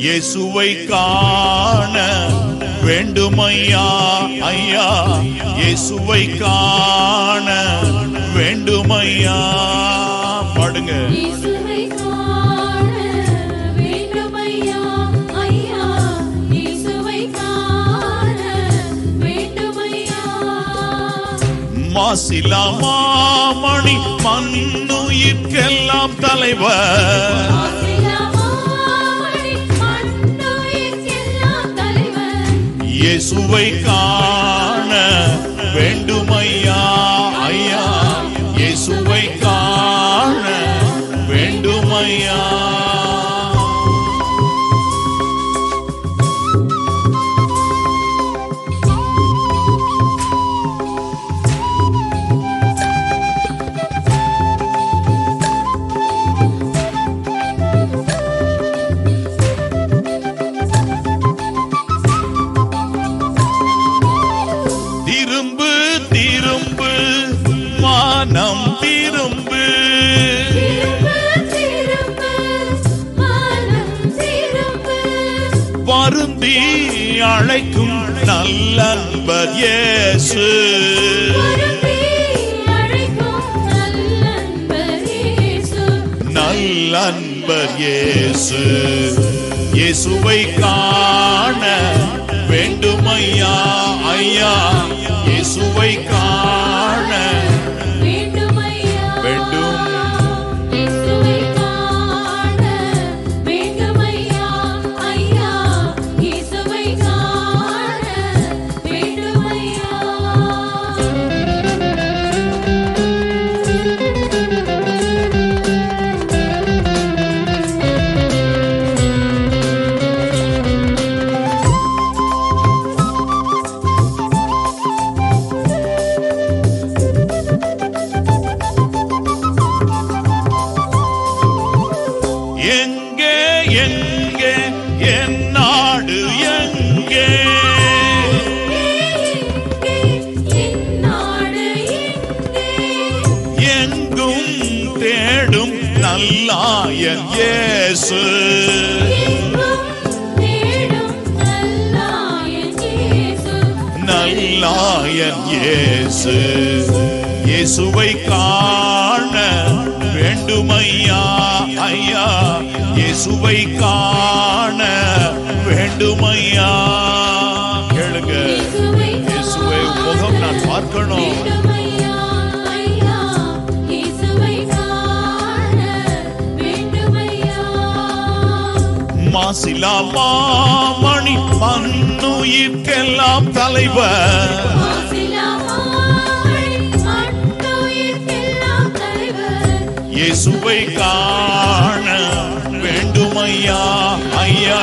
இயேசுவை காண வேண்டுமையா ஐயா, இயேசுவை காண வேண்டுமையா. பாடுங்க. மாசிலா மாமணி மண்ணுயிர்க்கெல்லாம் தலைவர், இயேசுவை காண வேண்டுமையா ஐயா, இயேசுவை காண வேண்டுமையா. திரும்பு திரும்பு மானம் திரும்பு, வருந்தி அழைக்கும் நல்லன்பர் இயேசு, நல்லன்பர் இயேசு. இயேசுவை காண வேண்டுமையா ஐயா, இயேசுவை காண வேண்டும். எங்கே எங்கே என் நாடு எங்கே, எங்கும் தேடும் நல்லாயன் இயேசு, நல்லாயன் இயேசு. இயேசுவை காண வேண்டுமையா ஐயா, இயேசுவை காண வேண்டுமையா. கேளுங்க. இயேசுவை முகம் நான் பார்க்கணும். மாசிலா மாமணி மண்ணுயிர்க்கெல்லாம் தலைவர், இயேசுவை காண வேண்டுமையா ஐயா,